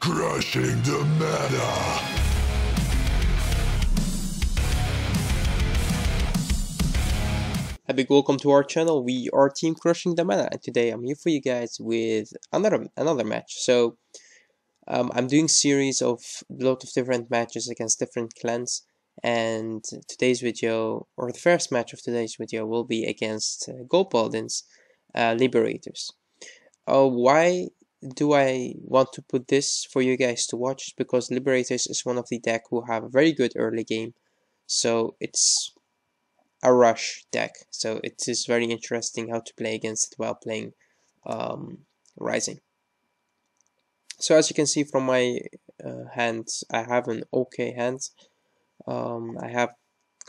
Crushing the meta. A big welcome to our channel. We are Team Crushing the Meta, and today I'm here for you guys with another match. So I'm doing series of a lot of different matches against different clans, and today's video, or the first match of today's video, will be against Gold Paladins, Liberators. Why do I want to put this for you guys to watch? Because Liberators is one of the deck who have a very good early game, so it's a rush deck, so it is very interesting how to play against it while playing Rising. So as you can see from my hands, I have an okay hand. I have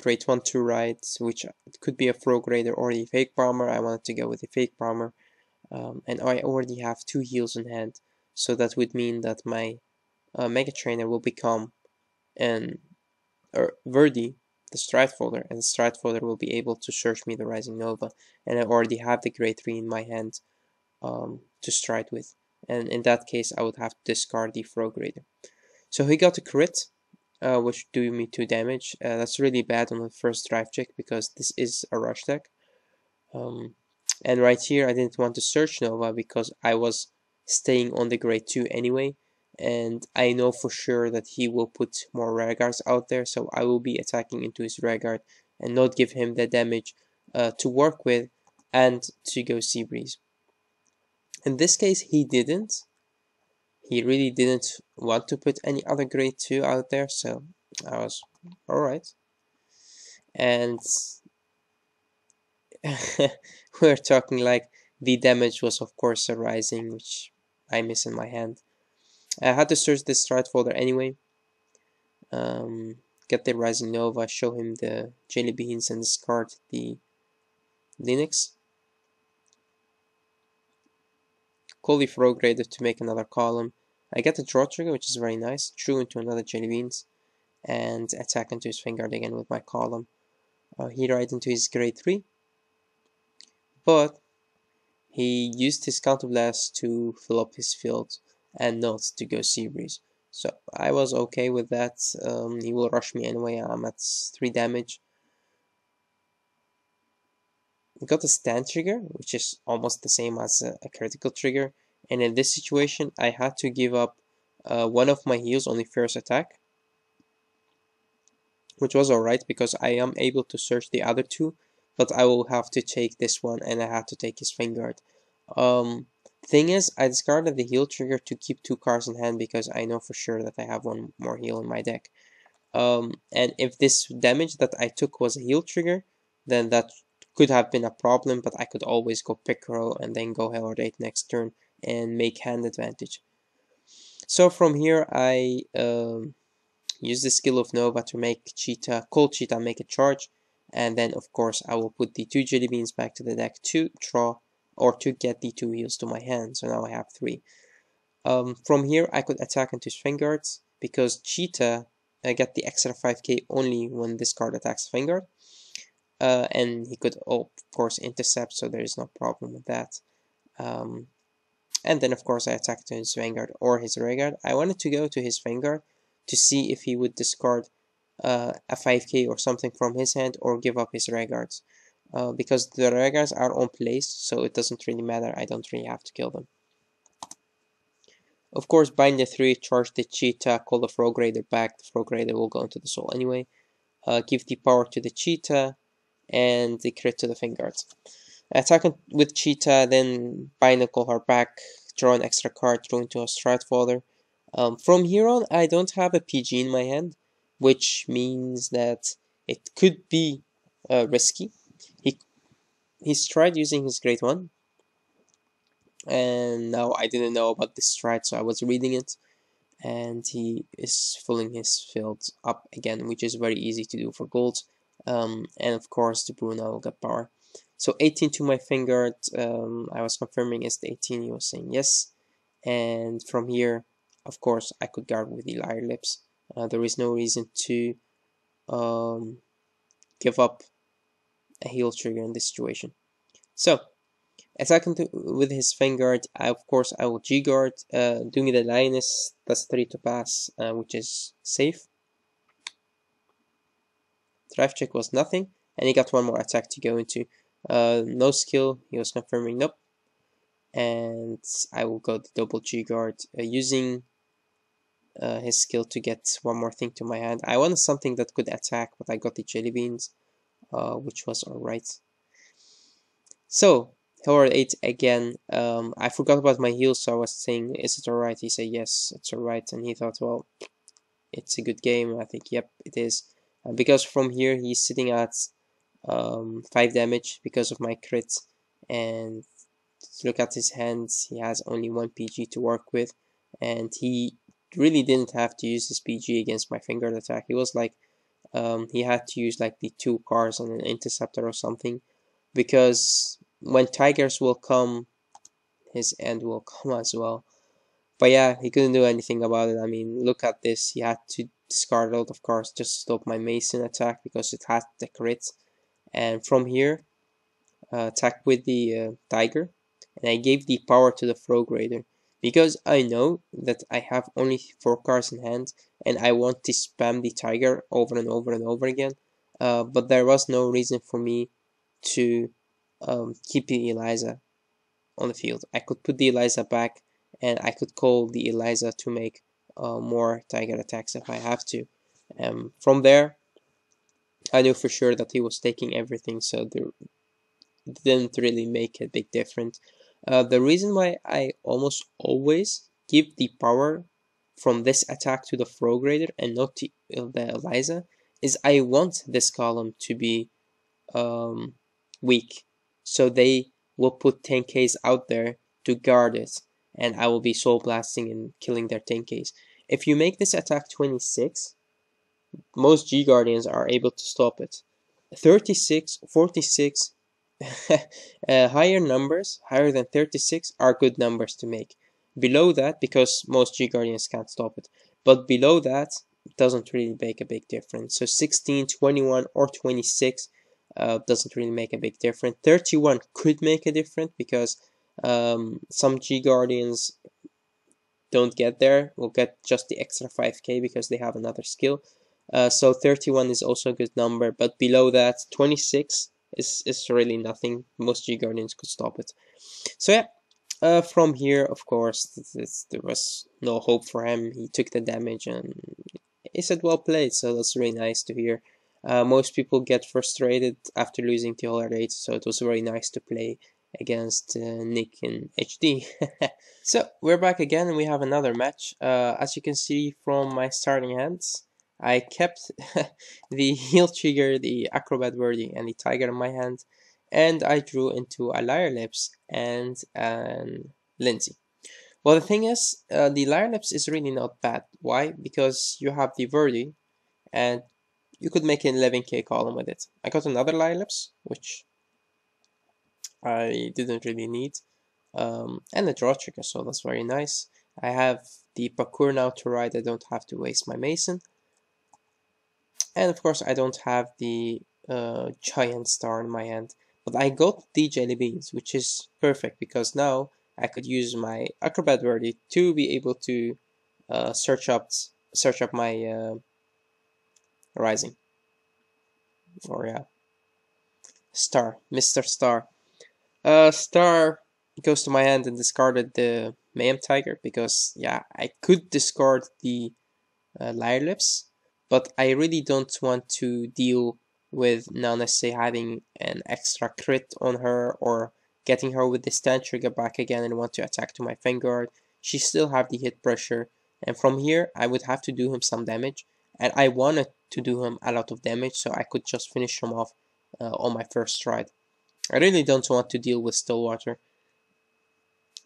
grade 1-2 right, which could be a Frog Raider or a Fake Bomber. I wanted to go with a Fake Bomber, and I already have 2 heals in hand, so that would mean that my Mega Trainer will become an Verdi, the Stratfolder, and the Stratfolder will be able to search me the Rising Nova, and I already have the grade 3 in my hand to strike with, and in that case I would have to discard the Frog Raider. So he got a crit, which do me 2 damage. That's really bad on the first drive check because this is a rush deck. And right here I didn't want to search Nova because I was staying on the grade 2 anyway, and I know for sure that he will put more Rearguards out there, so I will be attacking into his Rearguard and not give him the damage to work with and to go Sea Breeze. In this case he didn't. He really didn't want to put any other grade 2 out there, so I was alright. And we're talking like the damage was of course a Rising, which I miss in my hand. I had to search this Stratfolder anyway. Get the Rising Nova, show him the Jelly Beans, and discard the Linux. Call the Frog Raider to make another column. I get the draw trigger, which is very nice. Drew into another Jelly Beans, and attack into his Vanguard again with my column. He ride into his grade 3, but he used his Counterblast to fill up his field and not to go Sea Breeze. So I was okay with that. He will rush me anyway. I'm at 3 damage. Got a stand trigger, which is almost the same as a critical trigger. And in this situation, I had to give up one of my heals on the first attack, which was alright because I am able to search the other 2, but I will have to take this one, and I had to take his Vanguard. Thing is, I discarded the heal trigger to keep 2 cards in hand because I know for sure that I have one more heal in my deck. And if this damage that I took was a heal trigger, then that could have been a problem, but I could always go Pickerel and then go Hellord 8 next turn and make hand advantage. So from here I use the skill of Nova to make Cold Cheetah make a charge, and then of course I will put the 2 Jelly Beans back to the deck to draw or to get the 2 heals to my hand, so now I have 3. From here I could attack into his Vanguards because Cheetah get the extra 5k only when this card attacks Vanguard, and he could of course intercept, so there is no problem with that. And then of course I attacked his Vanguard or his Rearguard. I wanted to go to his Vanguard to see if he would discard a 5k or something from his hand or give up his Rearguards. Because the Rearguards are on place, so it doesn't really matter. I don't really have to kill them. Of course, bind the 3, charge the Cheetah, call the Frog Raider back. The Frog Raider will go into the soul anyway. Give the power to the Cheetah and the crit to the Vanguards. Attack with Cheetah, then bind and call her back, draw an extra card, draw into a Stratfolder. From here on, I don't have a PG in my hand, which means that it could be risky. He's tried using his grade 1, and now I didn't know about this strat, so I was reading it, and he is filling his field up again, which is very easy to do for gold. And of course the Bruno will get power. So 18 to my Vanguard. I was confirming is the 18, he was saying yes, and from here of course I could guard with the Liar Lips. There is no reason to give up a heal trigger in this situation. So Attacking with his Vanguard, of course I will G-guard, doing the Lioness, that's 3 to pass, which is safe. Drive check was nothing, and he got one more attack to go into. No skill, he was confirming nope. And I will go the double G-guard, using his skill to get one more thing to my hand. I wanted something that could attack, but I got the Jelly Beans, which was alright. So, Howard 8 again. I forgot about my heal, so I was saying, is it alright? He said, yes, it's alright. And he thought, well, it's a good game. I think, yep, it is. Because from here, he's sitting at 5 damage because of my crit. And look at his hands, he has only 1 PG to work with. And he really didn't have to use his PG against my Vanguard attack. He was like, he had to use like the 2 cars on an interceptor or something. Because when tigers will come, his end will come as well. But yeah, he couldn't do anything about it. I mean, look at this. He had to discard a lot of cards just to stop my Mason attack because it had the crit. And from here, attack with the tiger. And I gave the power to the Frog Raider. Because I know that I have only 4 cards in hand. And I want to spam the tiger over and over and over again. But there was no reason for me to keep the Eliza on the field. I could put the Eliza back, and I could call the Eliza to make more tiger attacks if I have to. From there, I knew for sure that he was taking everything, so there didn't really make a big difference. The reason why I almost always give the power from this attack to the Frog Raider and not to the Eliza is I want this column to be weak, so they will put 10Ks out there to guard it, and I will be soul blasting and killing their 10Ks. If you make this attack 26, most G Guardians are able to stop it. 36, 46, higher numbers, higher than 36, are good numbers to make. Below that, because most G Guardians can't stop it, but below that, it doesn't really make a big difference. So 16, 21, or 26 doesn't really make a big difference. 31 could make a difference because some G Guardians don't get there, will get just the extra 5k because they have another skill. So 31 is also a good number, but below that, 26 is really nothing. Most G Guardians could stop it. So yeah, from here, of course, there was no hope for him. He took the damage and he said well played, so that's really nice to hear. Most people get frustrated after losing to Hollow 8, so it was very nice to play against Nick in HD. So we're back again and we have another match. As you can see from my starting hands, I kept the heal trigger, the acrobat wordy, and the tiger in my hand, and I drew into a Lyre Lips and Lindsay. Well, the thing is, the Lyre Lips is really not bad. Why? Because you have the Verdi, and you could make an 11k column with it. I got another Lyre Lips, which I didn't really need, and a draw trigger, so that's very nice. I have the parkour now to ride. I don't have to waste my Mason. And of course, I don't have the giant star in my hand. But I got the jelly beans, which is perfect because now I could use my acrobat wordy to be able to search up my rising, or yeah, star, Mr. Star. Star goes to my hand and discarded the Mayhem Tiger because yeah, I could discard the Lyre Lips, but I really don't want to deal with Nana say having an extra crit on her or getting her with the stand trigger back again and want to attack to my Vanguard. She still have the hit pressure, and from here I would have to do him some damage, and I wanted to do him a lot of damage so I could just finish him off on my first stride. I really don't want to deal with Stillwater.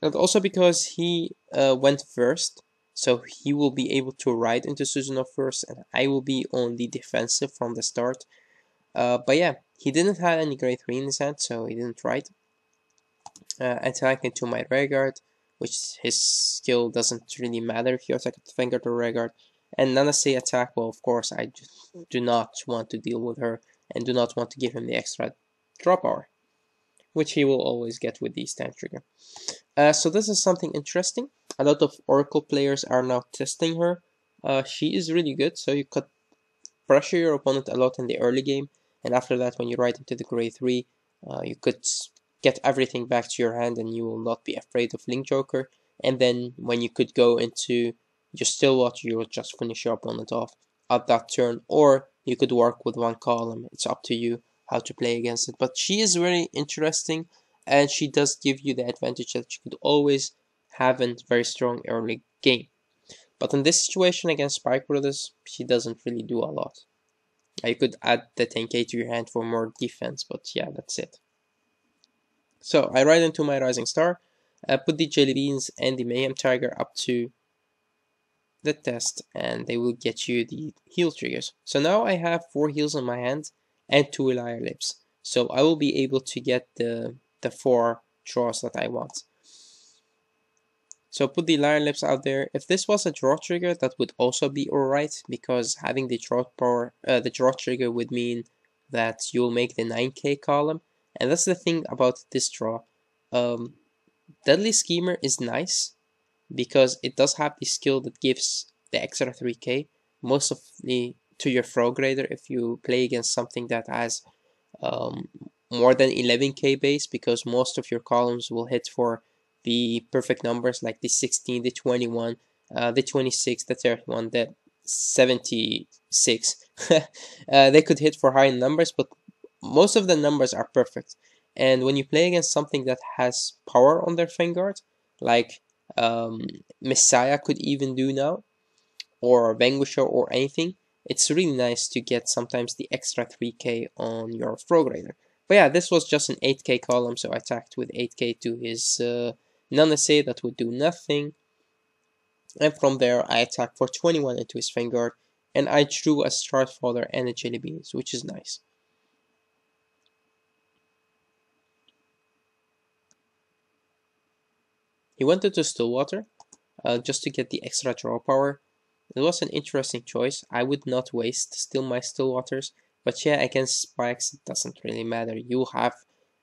And also because he went first, so he will be able to ride into Susanoo first, and I will be on the defensive from the start. But yeah, he didn't have any grade 3 in his hand, so he didn't ride. Attack into my Vanguard, which his skill doesn't really matter if you attack with Vanguard or Vanguard. And Nanase attack, well, of course, I do not want to deal with her and do not want to give him the extra draw power. which he will always get with the stand trigger. So this is something interesting. A lot of Oracle players are now testing her. She is really good, so you could pressure your opponent a lot in the early game, and after that, when you ride into the grade 3, you could get everything back to your hand and you will not be afraid of Link Joker. And then when you could go into your Stillwater, you will just finish your opponent off at that turn, or you could work with one column. It's up to you how to play against it. But she is very interesting, and she does give you the advantage that you could always have a very strong early game. But in this situation against Spike Brothers, she doesn't really do a lot. You could add the 10k to your hand for more defense, but yeah, that's it. So I ride into my Rising Star, put the Jelly Beans and the Mayhem Tiger up to the test, and they will get you the heal triggers. So now I have 4 heals in my hand and 2 Liar Lips. So I will be able to get the 4 draws that I want. So put the Liar Lips out there. If this was a draw trigger, that would also be alright, because having the draw power, the draw trigger would mean that you'll make the 9k column, and that's the thing about this draw. Deadly Schemer is nice because it does have the skill that gives the extra 3k, mostly to your Frog Raider if you play against something that has more than 11k base, because most of your columns will hit for the perfect numbers like the 16, the 21, the 26, the 31, the 76. They could hit for high numbers, but most of the numbers are perfect. And when you play against something that has power on their Vanguard, like Messiah could even do now, or Vanguard or anything, it's really nice to get sometimes the extra 3k on your Frog Raider. But yeah, this was just an 8k column, so I attacked with 8k to his non-essay that would do nothing, and from there I attacked for 21 into his Vanguard, and I drew a Starfather and a Jelly Beans, which is nice. He went into Stillwater just to get the extra draw power. It was an interesting choice. I would not waste still my Stillwaters, but yeah, against Spikes it doesn't really matter. You have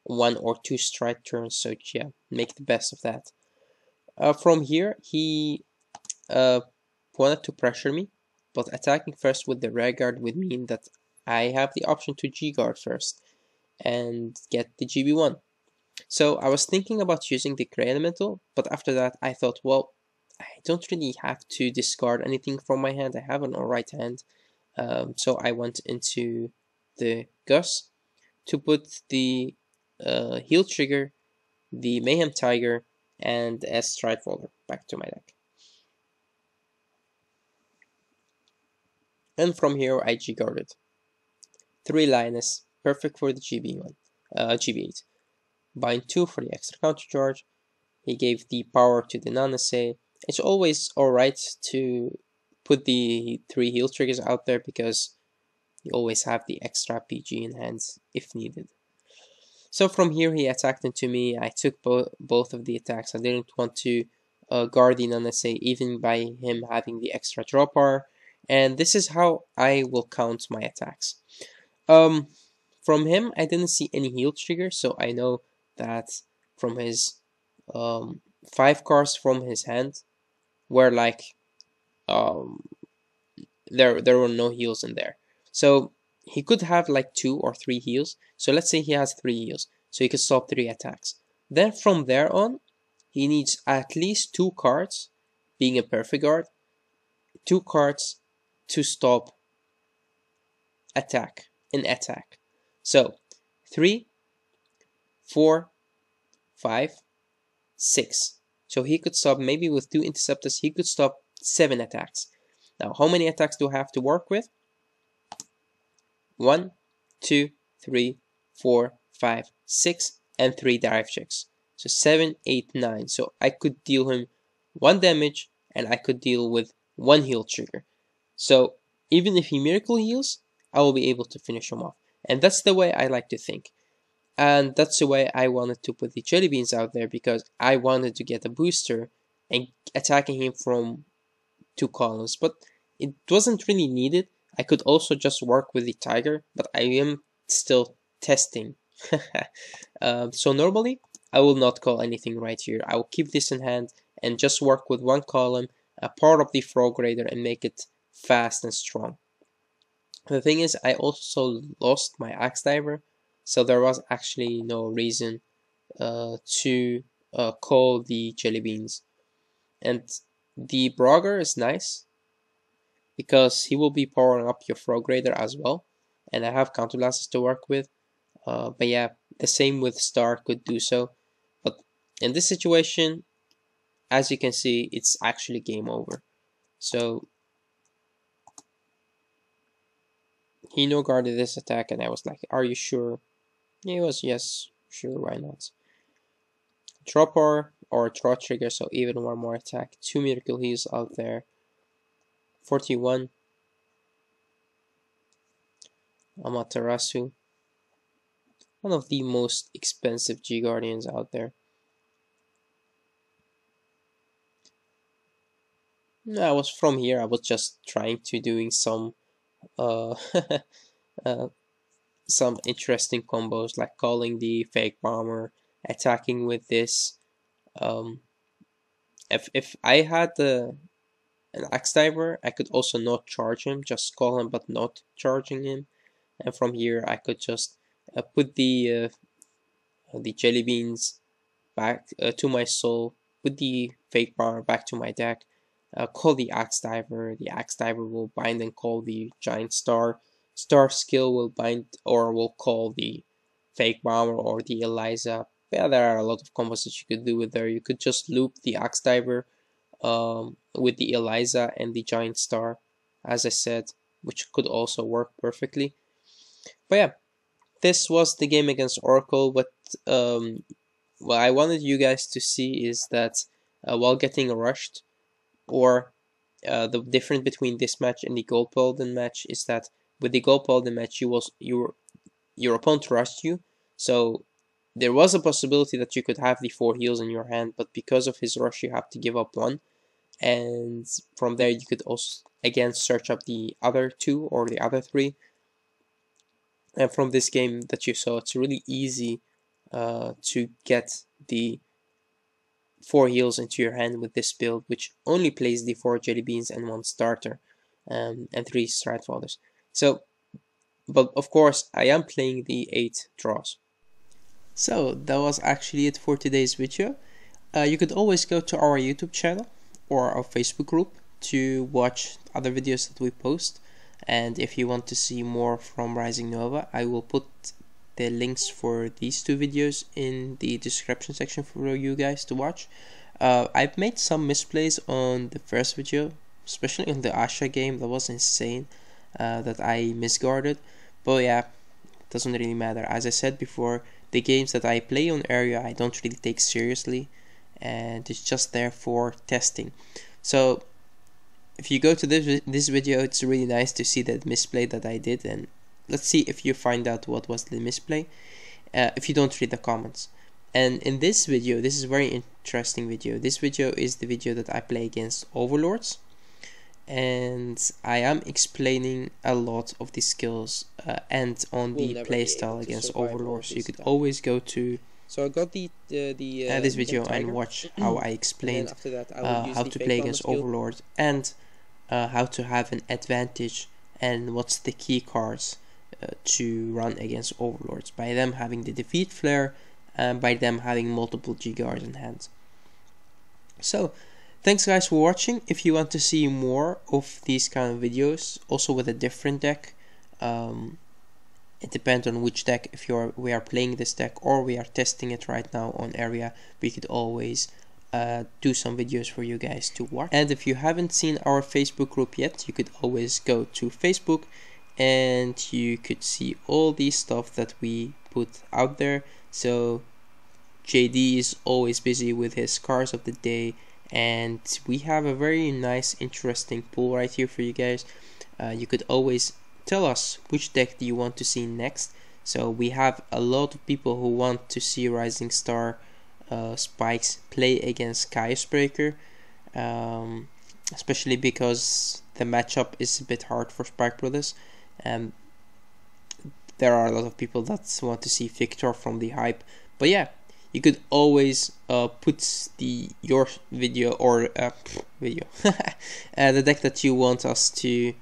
1 or 2 strike turns, so yeah, make the best of that. From here, he wanted to pressure me, but attacking first with the Rare Guard would mean that I have the option to G-Guard first and get the GB1. So I was thinking about using the Grey Elemental, but after that I thought, well, I don't really have to discard anything from my hand. I have an alright hand. So I went into the Gus to put the heal trigger, the Mayhem Tiger, and a Stride Folder back to my deck. And from here I G-guarded 3 Lioness, perfect for the GB1, GB8. Bind 2 for the extra counter charge. He gave the power to the non-essay. It's always alright to put the 3 heal triggers out there because you always have the extra PG in hands if needed. So from here he attacked into me. I took both of the attacks. I didn't want to guard the non-essay even by him having the extra draw power. And this is how I will count my attacks. From him I didn't see any heal triggers, so I know that from his 5 cards from his hand were like there were no heals in there. So he could have like 2 or 3 heals. So let's say he has 3 heals, so he could stop 3 attacks. Then from there on, he needs at least 2 cards, being a perfect guard, 2 cards to stop attack in attack. So 3, 4, 5, 6. So he could stop, maybe with 2 interceptors, he could stop 7 attacks. Now, how many attacks do I have to work with? 1, 2, 3, 4, 5, 6, and 3 dive checks. So 7, 8, 9. So I could deal him 1 damage, and I could deal with 1 heal trigger. So even if he miracle heals, I will be able to finish him off. And that's the way I like to think. And that's the way I wanted to put the Jelly Beans out there, because I wanted to get a booster and attacking him from 2 columns. But it wasn't really needed. I could also just work with the Tiger, but I am still testing So normally I will not call anything right here. I will keep this in hand and just work with one column, a part of the frog raider, and make it fast and strong. The thing is, I also lost my axe diver, so there was actually no reason to call the jelly beans. And the Brogger is nice because he will be powering up your frog raider as well, and I have counterblasts to work with. But yeah, the same with Star could do so. But in this situation, as you can see, it's actually game over. So he no guarded this attack, and I was like, "Are you sure?" He was, "Yes, sure, why not?" Draw power or draw trigger, so even one more attack. 2 miracle heals out there. 41. Amaterasu. One of the most expensive G Guardians out there. I was from here, I was just trying to doing some uh, some interesting combos, like calling the fake bomber, attacking with this. If I had an axe diver, I could also not charge him, just call him but not charging him. And from here I could just put the jelly beans back to my soul, put the fake bomber back to my deck, call the axe diver. The axe diver will bind and call the giant star. Star skill will bind or will call the fake bomber or the Eliza. Yeah, there are a lot of combos that you could do with there. You could just loop the axe diver with the Eliza and the giant star, as I said, which could also work perfectly. But yeah, this was the game against Oracle. What I wanted you guys to see is that while getting rushed, or the difference between this match and the Gold Golden match is that with the Gold Golden match, your opponent rushed you, so there was a possibility that you could have the 4 heals in your hand, but because of his rush, you have to give up 1, and from there you could also again search up the other 2 or the other 3. And from this game that you saw, it's really easy to get the 4 heals into your hand with this build, which only plays the 4 jelly beans and 1 starter, and 3 stride folders. So, but of course, I am playing the 8 draws. So that was actually it for today's video. You could always go to our YouTube channel or our Facebook group to watch other videos that we post. And if you want to see more from Rising Nova, I will put the links for these 2 videos in the description section for you guys to watch. I've made some misplays on the first video, especially on the Asha game. That was insane, that I misguarded. But yeah, it doesn't really matter. As I said before, the games that I play on area I don't really take seriously, and it's just there for testing. So if you go to this video, it's really nice to see that misplay that I did, and let's see if you find out what was the misplay if you don't read the comments. And in this video, this is a very interesting video. This video is the video that I play against Overlords, and I am explaining a lot of the skills and on the playstyle against Overlords. So you could always go to So I got this video and watch how I explained how to play against Overlord, and how to have an advantage, and what's the key cards to run against Overlords, by them having the defeat flare and by them having multiple G guards in hand. So thanks guys for watching. If you want to see more of these kind of videos, also with a different deck, it depends on which deck. If we are playing this deck or we are testing it right now on area, we could always do some videos for you guys to watch. And if you haven't seen our Facebook group yet, you could always go to Facebook and you could see all the stuff that we put out there. So JD is always busy with his cars of the day, and we have a very nice interesting pool right here for you guys. You could always tell us which deck do you want to see next. So we have a lot of people who want to see Rising Star Spikes play against Chaos Breaker, especially because the matchup is a bit hard for Spike Brothers. there are a lot of people that want to see Victor from the hype. But yeah, you could always put your video or the deck that you want us to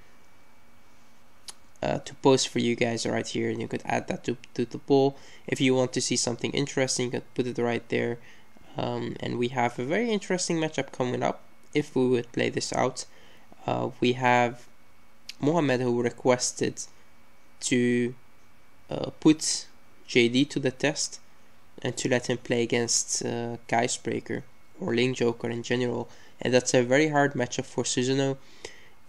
post for you guys right here, and you could add that to the poll. If you want to see something interesting, you could put it right there. And we have a very interesting matchup coming up if we would play this out. We have Mohammed, who requested to put JD to the test and to let him play against Geistbreaker or Link Joker in general, and that's a very hard matchup for Susanoo.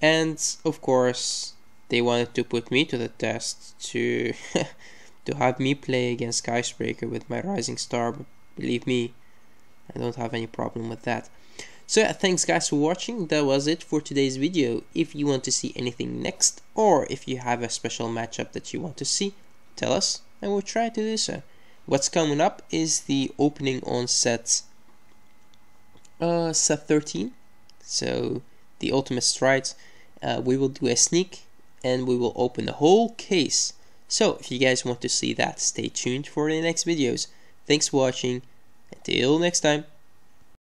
And of course they wanted to put me to the test to to have me play against Geistbreaker with my Rising Star, but believe me, I don't have any problem with that. So yeah, thanks guys for watching. That was it for today's video. If you want to see anything next, or if you have a special matchup that you want to see, tell us and we'll try to do so. What's coming up is the opening on set 13, so the Ultimate Stride. We will do a sneak and we will open the whole case. So if you guys want to see that, stay tuned for the next videos. Thanks for watching. Until next time.